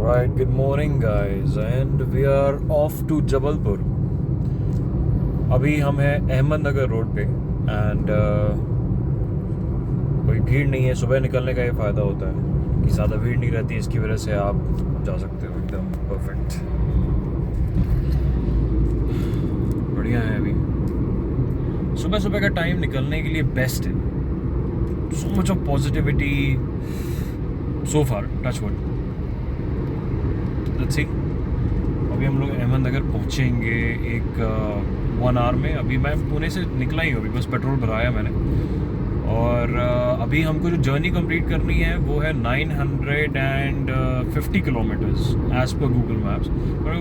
Right, good morning guys and we are off to Jabalpur. अभी हम हैं अहमदनगर रोड पे एंड कोई भीड़ नहीं है। सुबह निकलने का ये फ़ायदा होता है कि ज़्यादा भीड़ नहीं रहती, इसकी वजह से आप जा सकते हो एकदम परफेक्ट। बढ़िया है। अभी सुबह सुबह का टाइम निकलने के लिए बेस्ट है। So much of positivity so far, touch wood. Let's see. अभी हम लोग अहमदनगर पहुंचेंगे एक 1 आवर में। अभी मैं पुणे से निकला ही हूँ, अभी बस पेट्रोल भराया मैंने। और अभी हमको जो जर्नी कंप्लीट करनी है वो है 950 kilometres as per Google maps. और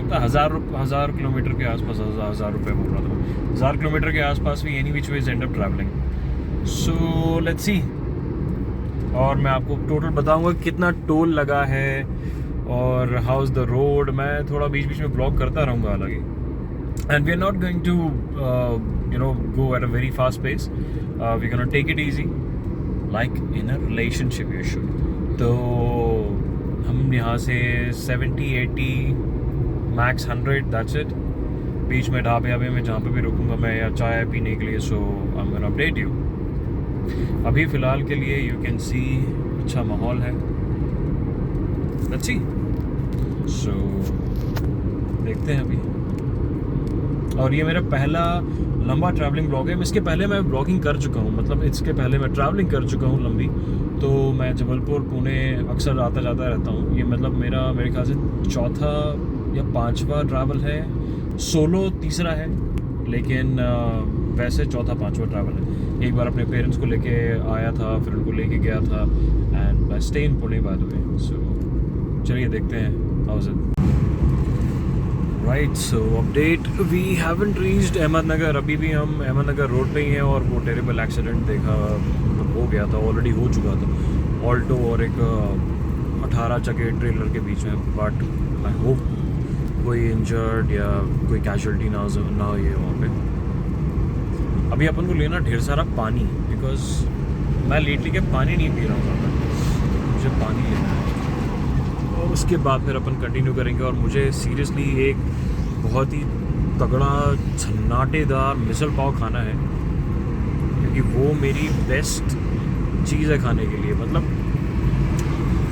1000 किलोमीटर के आसपास, 1000 रुपये बोल रहा था, 1000 किलोमीटर के आसपास भी any which ways and up travelling. So let's see. और मैं आपको टोटल बताऊंगा कितना टोल लगा है और हाउ इज़ द रोड। मैं थोड़ा बीच बीच में ब्लॉग करता रहूँगा हालांकि। And we are not going to go at a very fast pace. We're gonna take it easy like in a relationship you should. तो हम यहाँ से 70-80 मैक्स 100 that's it। बीच में ढाबे में जहाँ पे भी रुकूंगा मैं या चाय पीने के लिए। So I am gonna update you. अभी फ़िलहाल के लिए यू कैन सी अच्छा माहौल है। Let's see. सो देखते हैं अभी। और ये मेरा पहला लंबा ट्रैवलिंग ब्लॉग है। इसके पहले मैं ब्लॉगिंग कर चुका हूँ, मतलब इसके पहले मैं ट्रैवलिंग कर चुका हूँ लंबी। तो मैं जबलपुर पुणे अक्सर आता जाता रहता हूँ। ये मतलब मेरे ख्याल से चौथा या 5वां ट्रैवल है। सोलो तीसरा है, लेकिन वैसे चौथा 5वां ट्रैवल है। एक बार अपने पेरेंट्स को लेके आया था, फिर उनको लेके गया था and I stay in Pune by the way. So चलिए देखते हैं how is it. Right, so update, we haven't reached Ahmednagar. अभी भी हम अहमदनगर रोड पे ही हैं और वो टेरेबल एक्सीडेंट देखा हो गया था, ऑलरेडी हो चुका था। ऑल्टो और एक 18 चक्के ट्रेलर के बीच में। बट आई होप कोई इंजर्ड या कोई कैजुअलिटी ना हो ये वहाँ पे। अभी अपन को लेना ढेर सारा पानी, बिकॉज मैं लेटली के पानी नहीं पी रहा हूँ ज़्यादा, मुझे पानी लेना है। और उसके बाद फिर अपन कंटिन्यू करेंगे। और मुझे सीरियसली एक बहुत ही तगड़ा छन्नाटेदार मिसल पाव खाना है, क्योंकि वो मेरी बेस्ट चीज़ है खाने के लिए। मतलब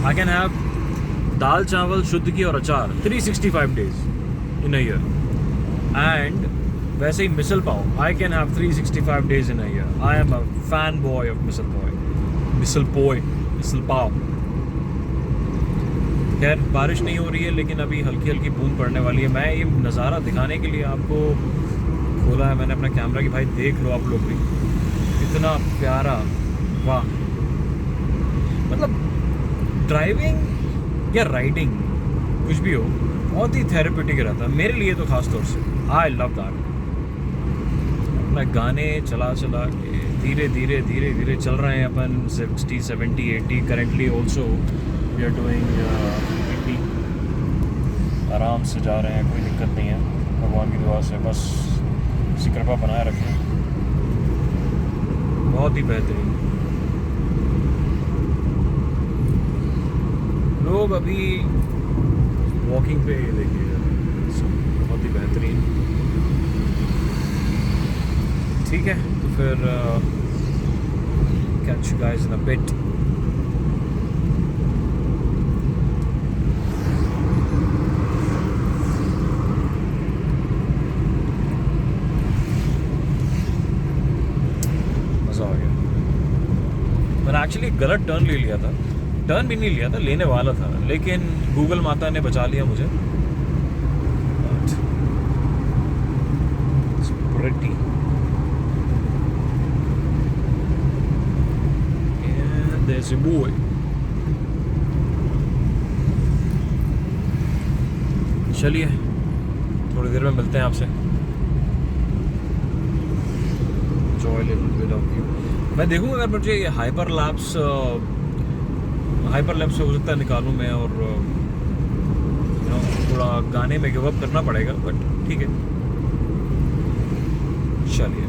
आई कैन हैव दाल चावल शुद्ध की और achar 365 days in a year. And वैसे ही misal pav I can have 365 days in a year. I am a fan boy of misal pav. खैर बारिश नहीं हो रही है, लेकिन अभी हल्की हल्की बूंद पड़ने वाली है। मैं ये नज़ारा दिखाने के लिए आपको खोला है मैंने अपना कैमरा कि भाई देख लो आप लोग भी, इतना प्यारा। वाह, मतलब ड्राइविंग या राइडिंग कुछ भी हो, बहुत ही थेरेप्यूटिक रहता है मेरे लिए तो ख़ास तौर से। I love that. अपना गाने चला के धीरे धीरे चल रहे हैं अपन 60, 70, 80 currently. Also we are doing 80। आराम से जा रहे हैं, कोई दिक्कत नहीं है भगवान की दुआ से। बस इसी कृपा बनाए रखें। बहुत ही बेहतरीन लोग अभी वॉकिंग पे देखिए, बहुत ही बेहतरीन। ठीक है, तो फिर catch you guys in a bit. मज़ा आ गया। मैंने एक्चुअली गलत टर्न ले लिया था। टर्न भी नहीं लिया था, लेने वाला था, लेकिन गूगल माता ने बचा लिया मुझे। It's pretty. There's a boy. चलिए थोड़ी देर में मिलते हैं आपसे। Enjoy a little bit of view। मैं देखूँगा अगर मुझे ये हाइपर लैप्स से हो सकता है निकालूँ मैं, और थोड़ा गाने में गिव अप करना पड़ेगा, बट ठीक है। चलिए।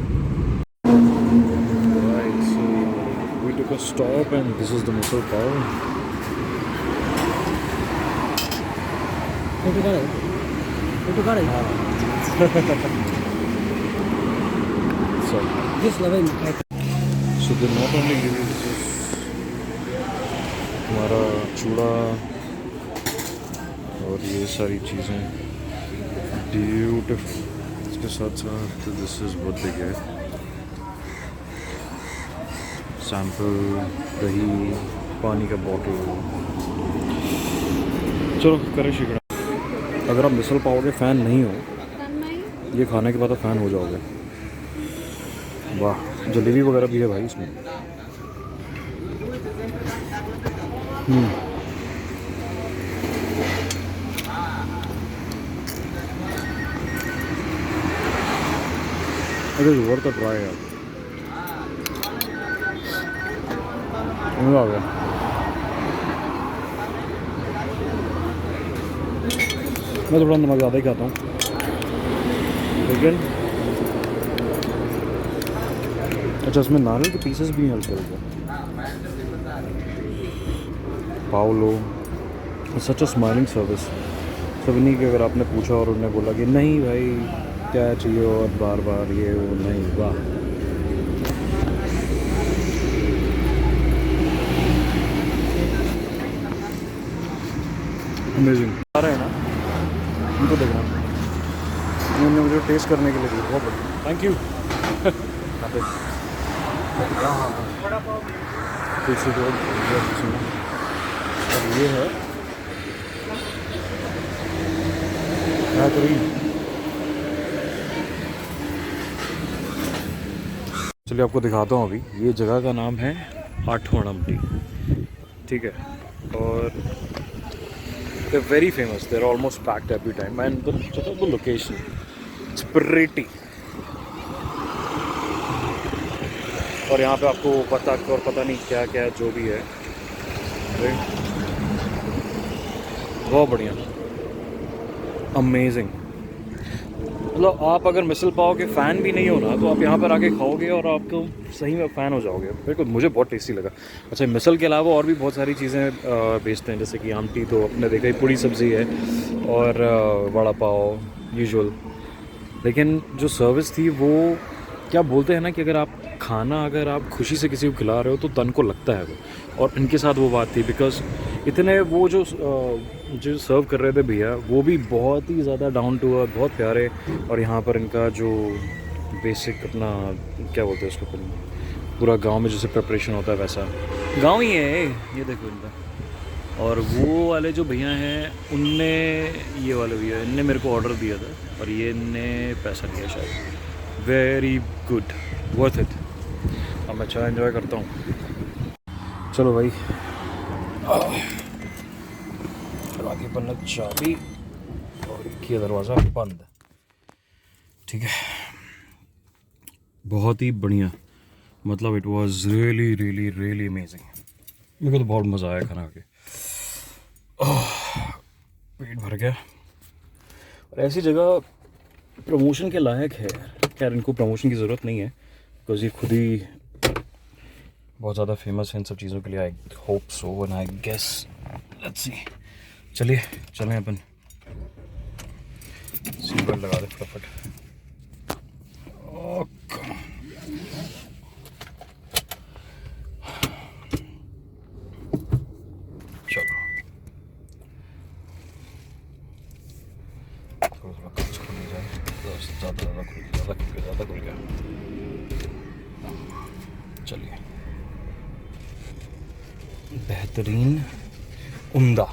took a stop and this is the Misal Pav. Photo काढ फोटो काढ So दिस लवे they not only give you this is हमारा चूड़ा और ये सारी चीज़ें ब्यूटीफुल, इसके साथ साथ दिस इज़ बहुत बिग है, सैम्पल, दही, पानी का बॉटल। चलो करें शिकड़ा। अगर आप मिसल पाव के फ़ैन नहीं हो, ये खाने के बाद आप फ़ैन हो जाओगे। वाह, जलेबी वगैरह भी है भाई इसमें। अरे वर्थ अ ट्राई यार, मज़ा आ गया। मैं थोड़ा नमक ज़्यादा ही खाता हूँ, लेकिन अच्छा इसमें नारियल के पीसेस भी हैं हल्के हल्के। Paolo, such a smiling service. सब नहीं कि अगर आपने पूछा और उन्होंने बोला कि नहीं भाई क्या चाहिए और बार बार ये वो, नहीं। वाह, अमेजिंग। आ रहे हैं ना, उनको देखना, उन्होंने मुझे टेस्ट करने के लिए दिया, बहुत बढ़िया, थैंक यू। तुलसी रोड, और ये है बेहतरीन। चलिए आपको दिखाता हूँ अभी। ये जगह का नाम है आठवणमटी, ठीक है, और they're very famous, they're almost packed every time, and the location, it's pretty। और यहाँ पे आपको बतख और पता नहीं क्या क्या जो भी है, बहुत बढ़िया, अमेजिंग। मतलब आप अगर मिसल पाव के फ़ैन भी नहीं हो ना, तो आप यहाँ पर आके खाओगे और आपको सही में फ़ैन हो जाओगे। मेरे को, मुझे बहुत टेस्टी लगा। अच्छा, मिसल के अलावा और भी बहुत सारी चीज़ें बेचते हैं, जैसे कि आमटी तो अपने देखा ही, पूरी सब्ज़ी है, और वड़ा पाव यूजुअल। लेकिन जो सर्विस थी वो, क्या बोलते हैं ना कि अगर आप खुशी से किसी को खिला रहे हो तो तन को लगता है वो, और इनके साथ वो बात थी। बिकॉज इतने वो जो सर्व कर रहे थे भैया, वो भी बहुत ही ज़्यादा डाउन टू अर्थ, बहुत प्यारे। और यहाँ पर इनका जो बेसिक अपना क्या बोलते हैं उसको, पूरा गांव में जैसे प्रिपरेशन होता है वैसा गांव ही है ये, देखो इनका। और वो वाले जो भैया हैं, उनने, ये वाले भैया, इनने मेरे को ऑर्डर दिया था और ये इनने पैसा दिया शायद। Very good, worth it. अब मैं चाय एंजॉय करता हूँ। चलो भाई, लगा दी अपन ने चाबी और किया दरवाज़ा बंद, ठीक है। बहुत ही बढ़िया, मतलब it was really really really amazing. मेरे को तो बहुत मज़ा आया खाना खा के, पेट भर गया। और ऐसी जगह प्रमोशन के लायक है। खैर इनको प्रमोशन की ज़रूरत नहीं है, बिकॉज ये खुद ही बहुत ज़्यादा फेमस है इन सब चीज़ों के लिए। I hope so and I guess, let's see. चलिए चलें अपन, सीट बेल्ट लगा दे फटाफट। चलो थोड़ा थोड़ा कांच खुल जाए, ज़्यादा खुल गया। चलिए, बेहतरीन, उम्दा।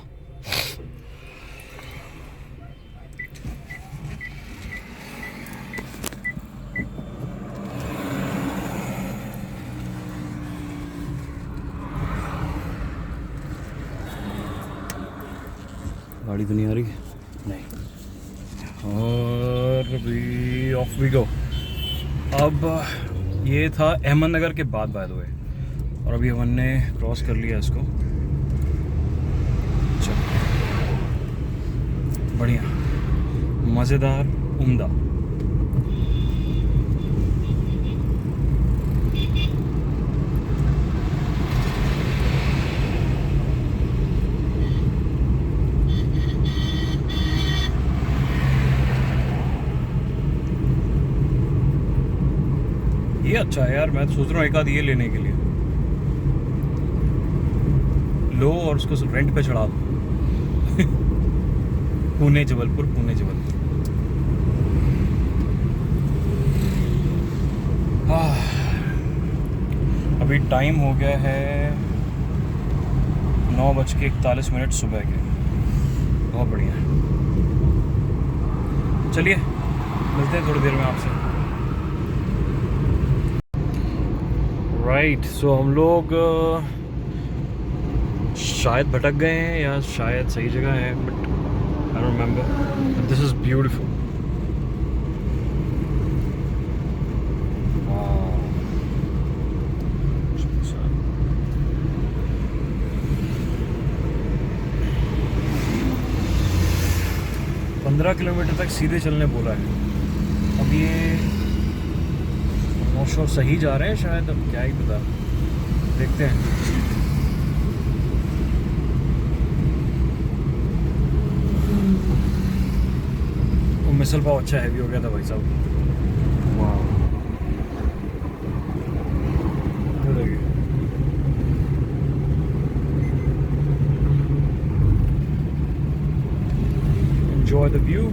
गाड़ी तो नहीं आ रही, नहीं, और भी ऑफ वी गो। अब ये था अहमदनगर के बाद बाय द वे, और अभी हमने क्रॉस कर लिया इसको। चलो, बढ़िया, मज़ेदार, उम्दा। ये अच्छा है यार, मैं तो सोच रहा हूँ एक आध ये लेने के लिए लो और उसको रेंट पे चढ़ा दो। पुणे जबलपुर, पुणे जबलपुर। अभी टाइम हो गया है 9:41 सुबह के। बहुत बढ़िया है। चलिए मिलते हैं थोड़ी देर में आपसे। राइट, सो हम लोग शायद भटक गए हैं या शायद सही जगह है, but I don't remember. This is beautiful. पंद्रह किलोमीटर तक सीधे चलने बोला है। अब ये नॉट श्योर सही जा रहे हैं शायद, अब क्या ही पता, देखते हैं। वो मिसल पाव अच्छा हैवी हो गया था भाई साहब। वाह, enjoy the view.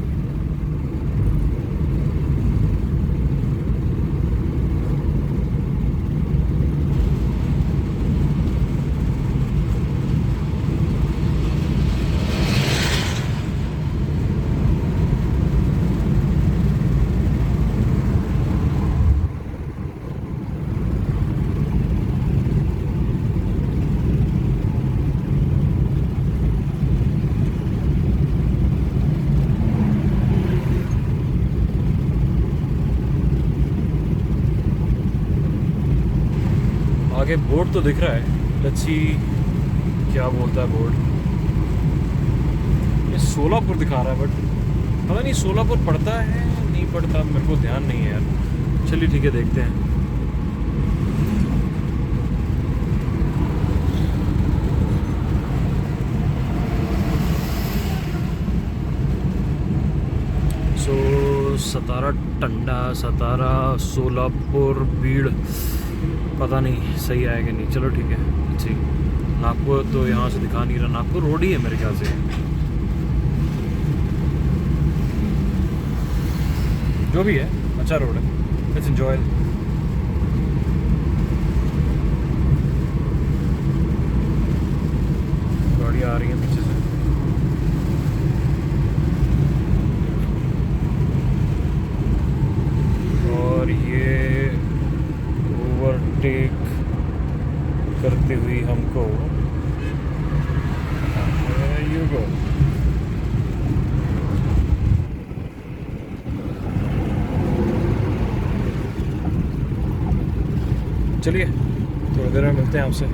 आगे बोर्ड तो दिख रहा है, लेट्स सी क्या बोलता है बोर्ड। ये सोलापुर दिखा रहा है, बट पता नहीं सोलापुर पड़ता है नहीं पड़ता, मेरे को ध्यान नहीं है यार। चलिए ठीक है, देखते हैं। सो सतारा टंडा, सतारा, सोलापुर, बीड़, पता नहीं सही आएगा नहीं। चलो ठीक है, अच्छी। नागपुर तो यहाँ से दिखा नहीं रहा, नागपुर रोड ही है मेरे ख्याल से। जो भी है अच्छा रोड है, लेट्स एंजॉय। गाड़ी आ रही है पीछे से। और ये ओवरटेक करती हुई हमको यू गो। चलिए थोड़ी देर में मिलते हैं आपसे।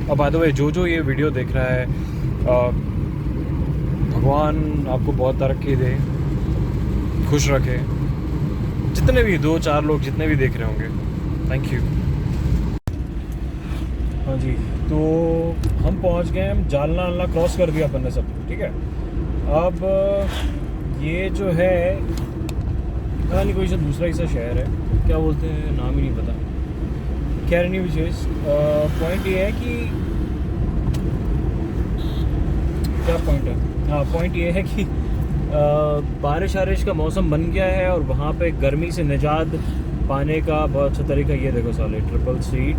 अब बाय द वे, जो ये वीडियो देख रहा है, भगवान आपको बहुत तरक्की दे, खुश रखे। जितने भी 2-4 लोग जितने भी देख रहे होंगे, थैंक यू। हाँ जी, तो हम पहुंच गए, हम जालना क्रॉस कर दिया अपन ने सब, ठीक है। अब ये जो है पता नहीं कोई सा दूसरा ही सा शहर है, क्या बोलते हैं नाम ही नहीं पता। खैर नहीं विशेष, पॉइंट ये है कि क्या पॉइंट है, हाँ पॉइंट ये है कि बारिश वारिश का मौसम बन गया है और वहाँ पे गर्मी से निजात पाने का बहुत अच्छा तरीका। ये देखो साले, ट्रिपल सीट,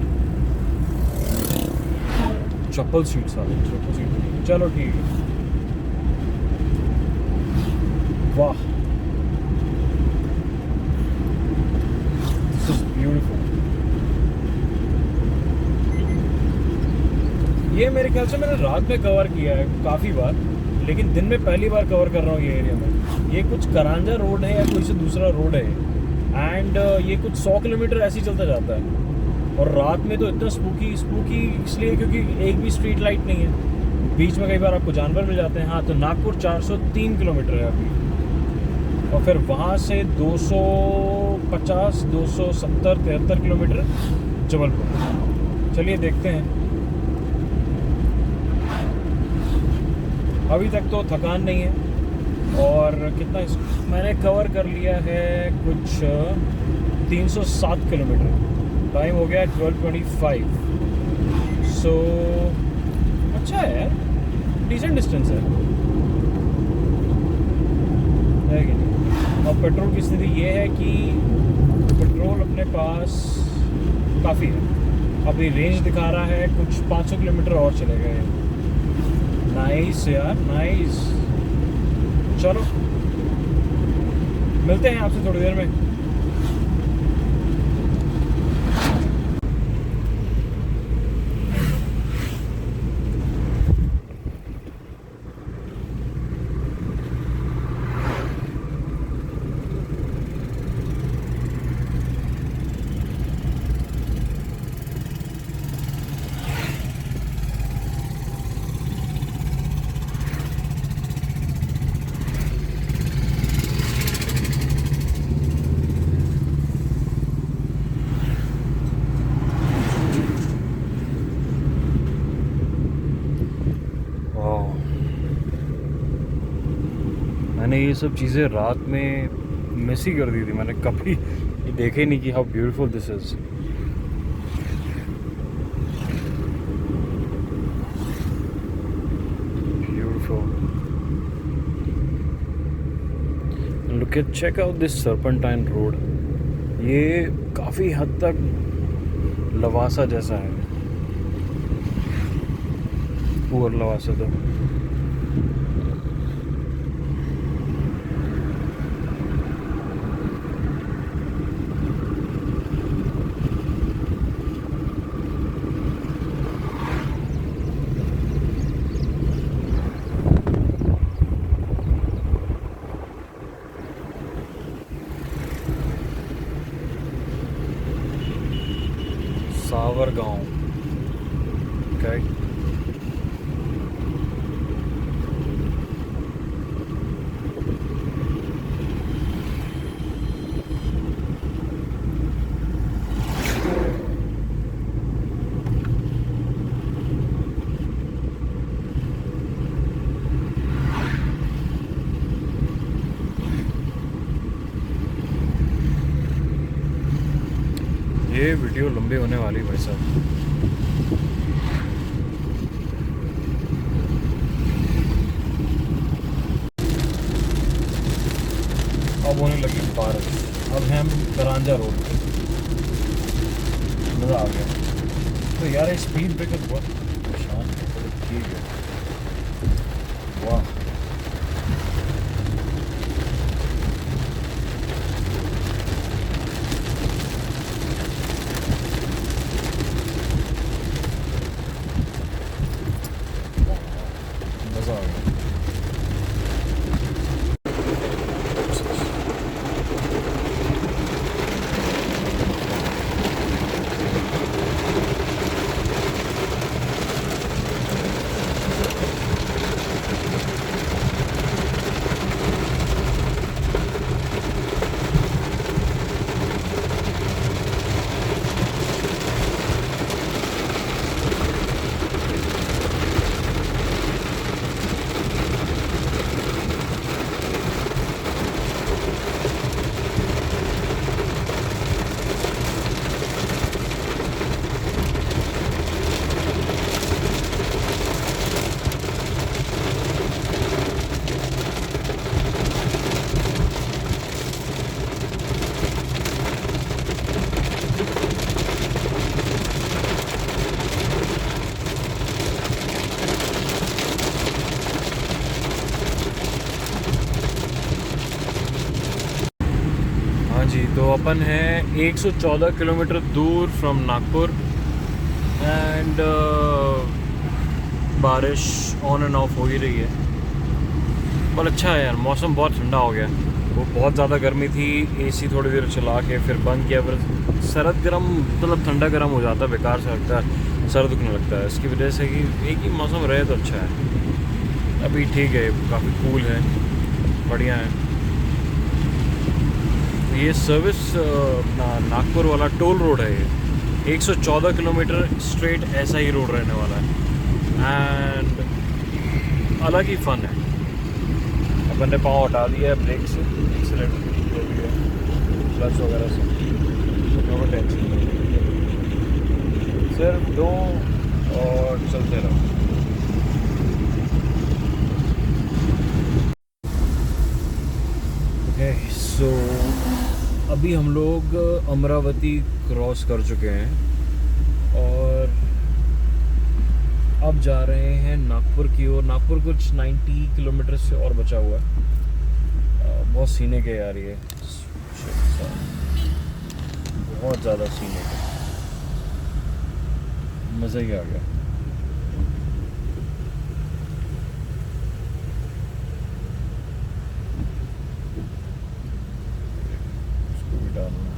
चप्पल सीट साले, ट्रिपल सीट। चलो ठीक है, वाह दिस इज ब्यूटीफुल। ये मेरे ख्याल से मैंने रात में कवर किया है काफ़ी बार, लेकिन दिन में पहली बार कवर कर रहा हूँ ये एरिया में। ये कुछ करांजा रोड है या कोई से दूसरा रोड है, एंड ये कुछ 100 किलोमीटर ऐसे ही चलता जाता है। और रात में तो इतना स्पूकी इसलिए क्योंकि एक भी स्ट्रीट लाइट नहीं है, बीच में कई बार आपको जानवर मिल जाते हैं। हाँ, तो नागपुर 403 किलोमीटर है अभी, और फिर वहाँ से 250, 270, 73 किलोमीटर जबलपुर। चलिए देखते हैं। अभी तक तो थकान नहीं है, और कितना मैंने कवर कर लिया है कुछ 307 किलोमीटर। टाइम हो गया 12:25। सो अच्छा है यार, डिसेंट डिस्टेंस है कि नहीं। और पेट्रोल की स्थिति ये है कि पेट्रोल अपने पास काफ़ी है। अभी रेंज दिखा रहा है कुछ 500 किलोमीटर और चले गए। नाइस यार, नाइस। चलो मिलते हैं आपसे थोड़ी देर में। मैंने ये सब चीज़ें रात में मिस ही कर दी थी। मैंने कभी ये देखे ही नहीं कि how beautiful this is. Beautiful. Look at, check out this serpentine road. ये काफ़ी हद तक लवासा जैसा है, पुअर लवासा। तो सावरगांव, ओके। ये वीडियो लंबी होने वाली भाई साहब। अब होने लगी बारिश। अब हम करांजा रोड पे। मज़ा आ गया। तो यार ये स्पीड ब्रेकर बहुत शांत है, ठीक है। वाह, मज़ा आ गया। जी, तो अपन है 114 किलोमीटर दूर फ्रॉम नागपुर। एंड बारिश ऑन एंड ऑफ हो ही रही है। पर अच्छा है यार, मौसम बहुत ठंडा हो गया। वो बहुत ज़्यादा गर्मी थी, एसी थोड़ी देर चला के फिर बंद किया, फिर सर्द गर्म मतलब ठंडा गर्म हो जाता है, बेकार से लगता है, सर दुखने लगता है। इसकी वजह से कि एक ही मौसम रहे तो अच्छा है। अभी ठीक है, काफ़ी कूल है, बढ़िया है। ये सर्विस नागपुर वाला टोल रोड है। ये 114 किलोमीटर स्ट्रेट ऐसा ही रोड रहने वाला है। एंड अलग ही फ़न है। मैंने पाँव हटा दिया है ब्रेक से, एक्सीलेटर जो भी है, क्लच वगैरह से, तो टेंशन नहीं, सिर्फ दो और चलते रहो। ओके सो अभी हम लोग अमरावती क्रॉस कर चुके हैं और अब जा रहे हैं नागपुर की ओर। नागपुर कुछ 90 किलोमीटर से और बचा हुआ है। बहुत सीने के यार ये, बहुत ज़्यादा सीने के, मज़ा ही आ गया। इसको भी डालना,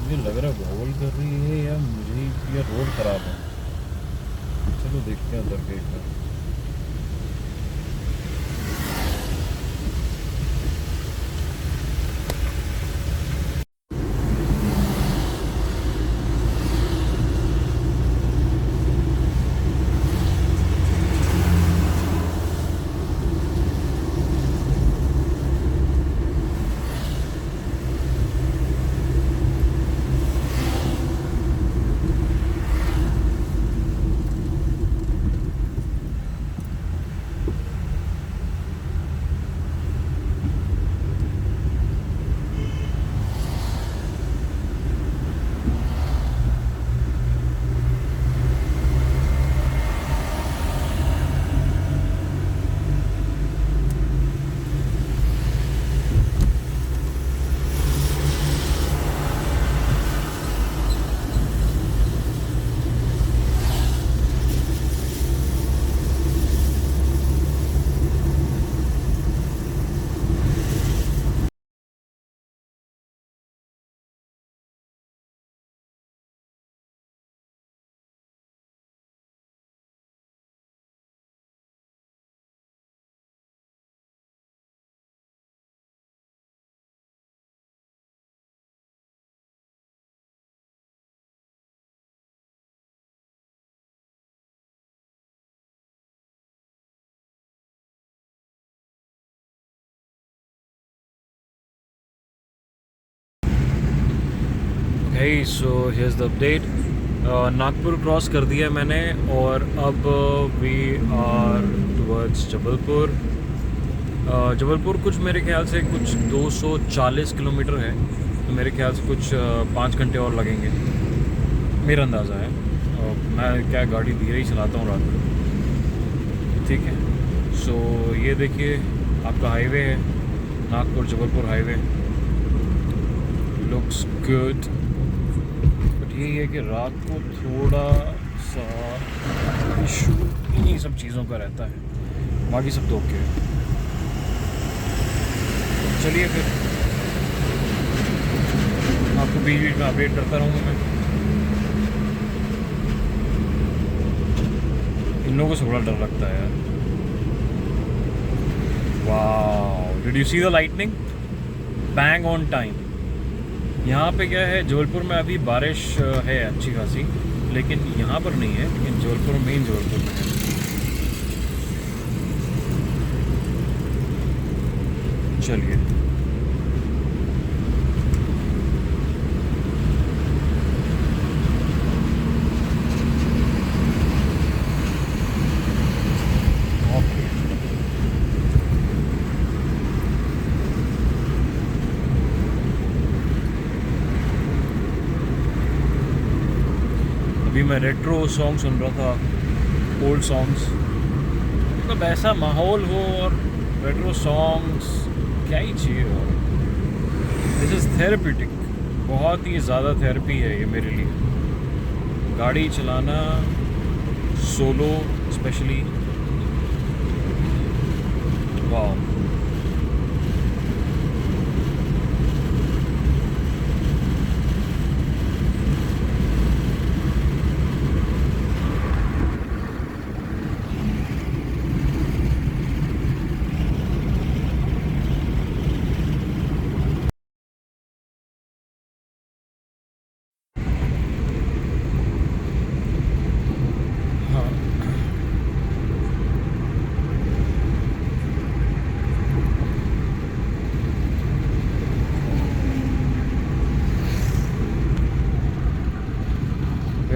मुझे लग रहा है भोल कर रही है या मुझे, या रोड ख़राब है। चलो देखते हैं उधर के एक बार। Hey, so here's the update. Nagpur cross कर दिया मैंने और अब we are towards Jabalpur. Jabalpur कुछ मेरे ख्याल से कुछ 240 किलोमीटर है, तो मेरे ख्याल से कुछ 5 घंटे और लगेंगे, मेरा अंदाज़ा है। मैं क्या गाड़ी धीरे ही चलाता हूँ रात में, ठीक है। सो ये देखिए आपका हाईवे है, Nagpur Jabalpur highway, looks good. यही है कि रात को थोड़ा सा इशू इन्हीं सब चीज़ों का रहता है, बाकी सब तो ओके है। चलिए फिर आपको बीच बीच में अपडेट करता रहूँगा मैं। इन लोगों से बड़ा डर लगता है यार। वाह, did you see the lightning? Bang on time. यहाँ पे क्या है, जबलपुर में अभी बारिश है अच्छी खासी, लेकिन यहाँ पर नहीं है, लेकिन जबलपुर, मेन जबलपुर में है। चलिए अभी मैं रेट्रो सॉन्ग सुन रहा था, ओल्ड सॉन्ग्स, मतलब ऐसा माहौल हो और रेट्रो सॉन्ग्स क्या ही चाहिए हो। दिस इज़ थेरेप्यूटिक, बहुत ही ज़्यादा थेरेपी है ये मेरे लिए। गाड़ी चलाना सोलो स्पेशली, वाह।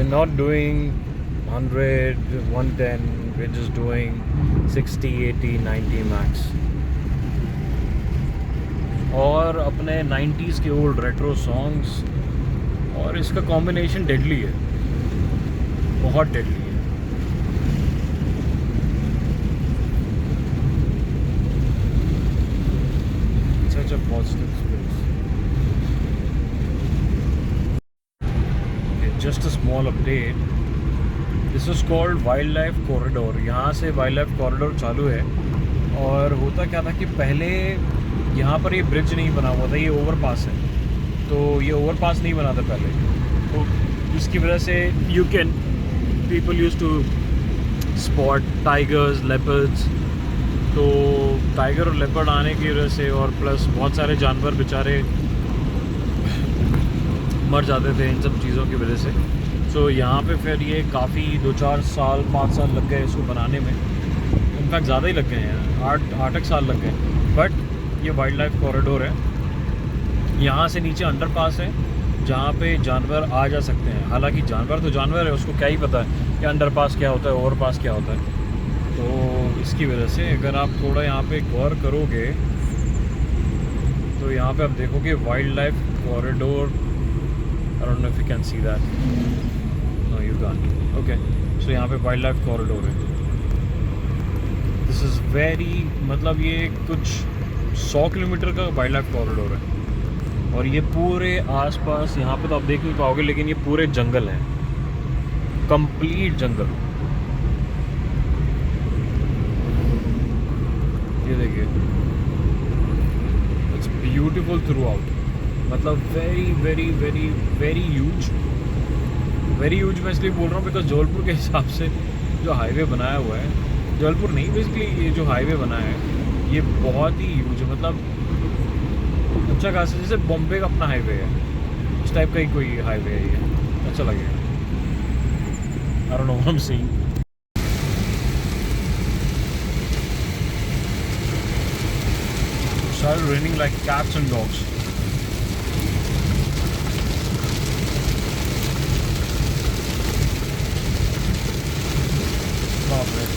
we're not doing 100, 110, we're just doing 60, 80, 90 max. और अपने 90s के ओल्ड रेट्रो सॉन्ग्स, और इसका कॉम्बिनेशन डेडली है, बहुत डेडली है. Such a positive space. Okay, just a small update. This is called Wildlife Corridor. यहाँ से Wildlife Corridor चालू है. और होता क्या था कि पहले यहाँ पर ये ब्रिज नहीं बना हुआ था, ये ओवरपास है. तो ये ओवरपास नहीं बना था पहले, तो इसकी वजह से people used to spot tigers, leopards. तो टाइगर और लेपर्ड आने की वजह से, और प्लस बहुत सारे जानवर बेचारे मर जाते थे इन सब चीज़ों की वजह से. तो यहाँ पे फिर ये काफ़ी 2-4 साल 5 साल लग गए इसको बनाने में. इनफैक्ट ज़्यादा ही लग गए हैं, 8 साल लग गए. बट ये वाइल्ड लाइफ कॉरिडोर है. यहाँ से नीचे अंडरपास है जहाँ पे जानवर आ जा सकते हैं. हालांकि जानवर तो जानवर है, उसको क्या ही पता है कि अंडरपास क्या होता है, ओवरपास क्या होता है. तो इसकी वजह से अगर आप थोड़ा यहाँ पे गौर करोगे तो यहाँ पे आप देखोगे wildlife corridor. I don't know if you can see that. No you can't. Okay, so यहाँ पे वाइल्ड लाइफ कॉरिडोर है. दिस इज़ वेरी, मतलब ये कुछ 100 किलोमीटर का वाइल्ड लाइफ कॉरिडोर है. और ये पूरे आसपास यहाँ पे तो आप देख नहीं पाओगे, लेकिन ये पूरे जंगल हैं, कंप्लीट जंगल. ये देखिए, इट्स ब्यूटीफुल थ्रू आउट. मतलब very very very very huge. Very huge मैं इसलिए बोल रहा हूँ बिकॉज जबलपुर के हिसाब से जो हाईवे बनाया हुआ है, जबलपुर नहीं बेसिकली ये जो हाईवे बना है ये बहुत ही ह्यूज है. मतलब अच्छा खासा, जैसे बॉम्बे का अपना हाईवे है, उस टाइप का ही कोई हाईवे है ये. अच्छा लगेगा. आई don't know what I am saying. Started raining like cats and dogs. बाप रे.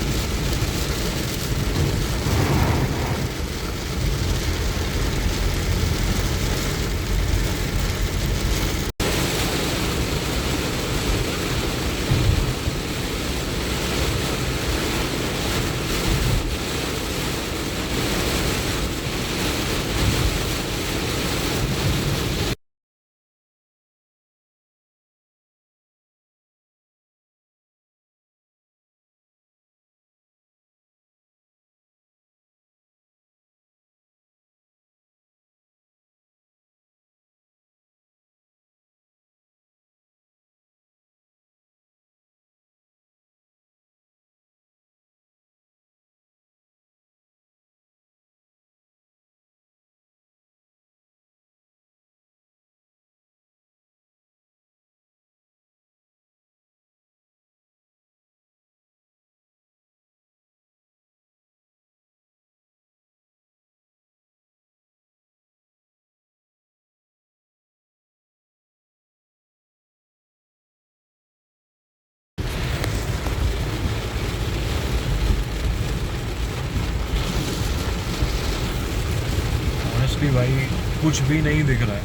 ऑनेस्टली भाई कुछ भी नहीं दिख रहा है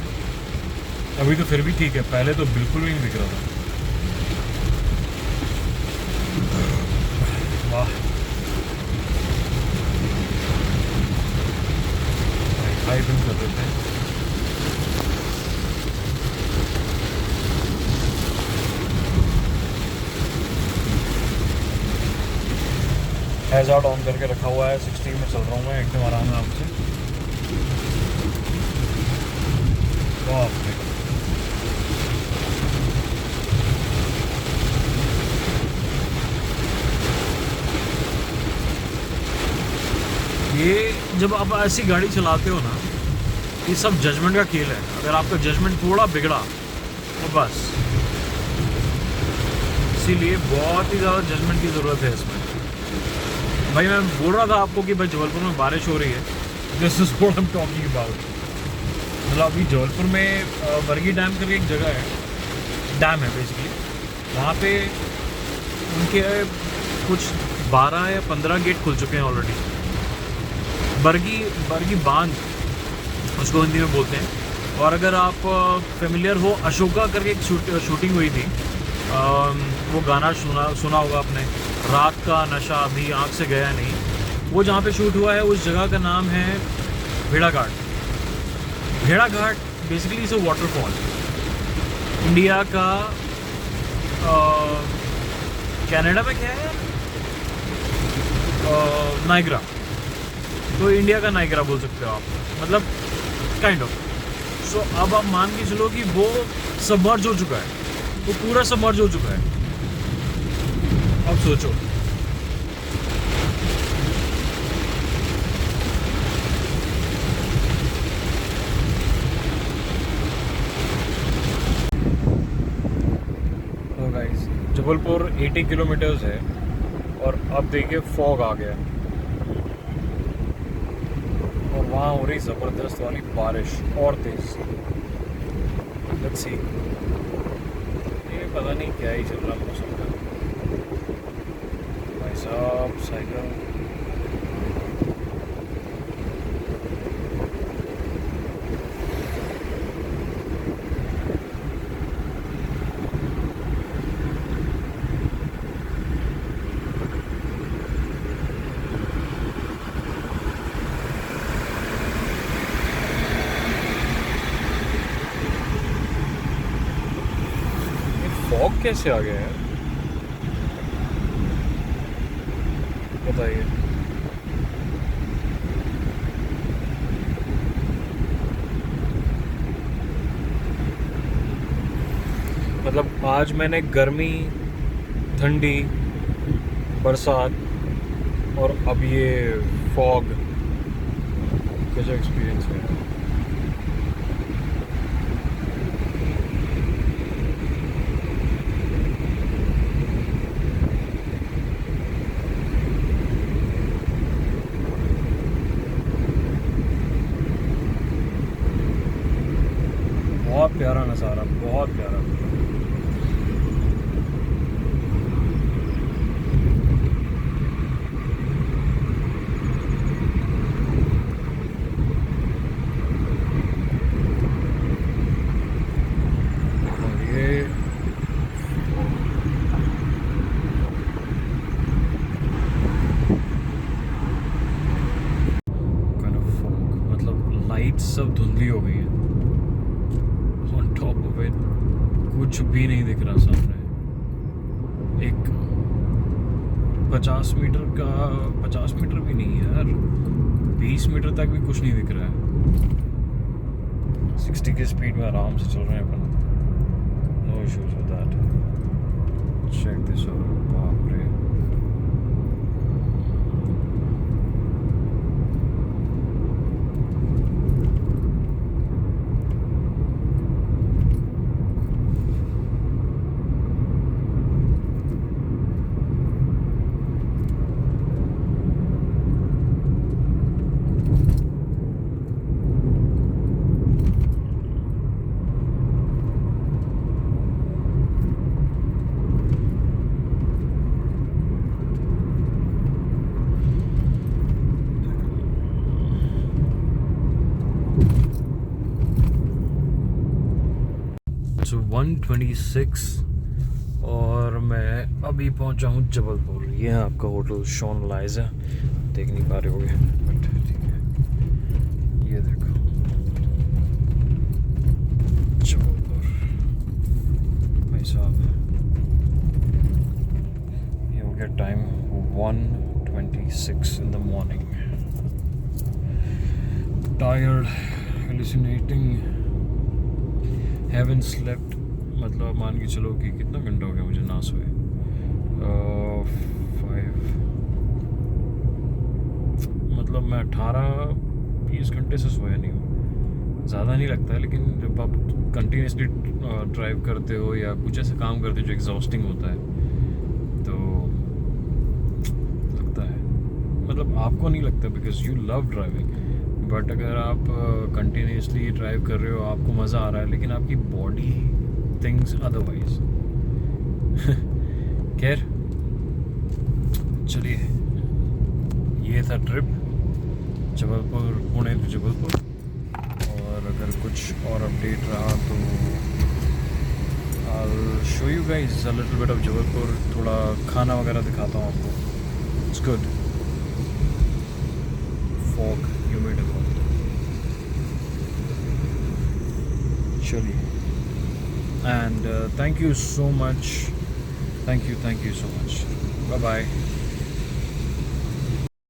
अभी. तो फिर भी ठीक है, पहले तो बिल्कुल भी नहीं दिख रहा था. वाह, हाई बिल कर देते हैं. हैज़ार्ड ऑन करके रखा हुआ है, 60 में चल रहा हूँ मैं एकदम आराम से. बाप रे. ये जब आप ऐसी गाड़ी चलाते हो ना, ये सब जजमेंट का खेल है. अगर आपका जजमेंट थोड़ा बिगड़ा तो बस, इसीलिए बहुत ही ज़्यादा जजमेंट की ज़रूरत है इसमें. भाई मैं बोल रहा था आपको कि भाई जबलपुर में बारिश हो रही है. This is what I am talking about. मतलब अभी जबलपुर में बरगी डैम करके एक जगह है, डैम है बेसिकली. वहाँ पे उनके कुछ 12 या 15 गेट खुल चुके हैं ऑलरेडी। बरगी बांध उसको हिंदी में बोलते हैं। और अगर आप फेमिलियर हो, अशोका करके एक शूटिंग हुई थी, वो गाना सुना होगा आपने, रात का नशा अभी आँख से गया नहीं। वो जहाँ पे शूट हुआ है उस जगह का नाम है भेड़ाघाट। भेड़ाघाट basically is a waterfall. India का कनाडा में क्या है, नाइग्रा। तो इंडिया का नाइग्रा बोल सकते हो आप, मतलब काइंड ऑफ। सो अब आप मान के चलो कि वो सबमर्ज हो चुका है, वो पूरा सबमर्ज हो चुका है। अब सोचो, तो गाइस जबलपुर 80 किलोमीटर्स है और अब देखिए फॉग आ गया और वहाँ हो रही ज़बरदस्त वाली बारिश और तेज़। लेट्स सी, ये पता नहीं क्या ही चल रहा मौसम का। भाई साहब साइकिल फॉग कैसे आ गया है बताइए। मतलब आज मैंने गर्मी, ठंडी, बरसात और अब ये फॉग, कैसा एक्सपीरियंस है। बहुत प्यारा नज़ारा, बहुत प्यारा। और ये kind of fog, मतलब लाइट्स सब धुंधली हो गई है। टॉप ऑफ इट कुछ भी नहीं दिख रहा सामने। एक 50 मीटर का, 50 मीटर भी नहीं है यार, 20 मीटर तक भी कुछ नहीं दिख रहा है। 60 की स्पीड में आराम से चल रहे हैं अपन, no issues with that. Check this out, बाप रे। सो 126 और मैं अभी पहुंचा हूँ जबलपुर। ये है आपका होटल शॉन लाइज है, देख नहीं पा रहे होगे बट ठीक है। ये देखो जबलपुर भाई साहब। ये हो गया time 1:26 in the morning. Tired, hallucinating, haven't slept. मतलब मान के चलो कि कितना घंटा हो गया मुझे ना सोए, 5, मतलब मैं 18-20 घंटे से सोया नहीं हूँ। ज़्यादा नहीं लगता है, लेकिन जब आप कंटिन्यूसली ड्राइव करते हो या कुछ ऐसा काम करते हो जो एग्जॉस्टिंग होता है तो लगता है। मतलब आपको नहीं लगता because you love driving, but अगर आप कंटिन्यूसली ड्राइव कर रहे हो, आपको मज़ा आ रहा है, लेकिन आपकी बॉडी थिंग्स अदरवाइज। खैर चलिए, ये था ट्रिप जबलपुर, पुणे टू जबलपुर। और अगर कुछ और अपडेट रहा तो I'll show you guys a little bit of Jabalpur, थोड़ा खाना वगैरह दिखाता हूँ आपको। It's good. Fog, humid as well. चलिए, and thank you so much. Thank you so much. Bye bye.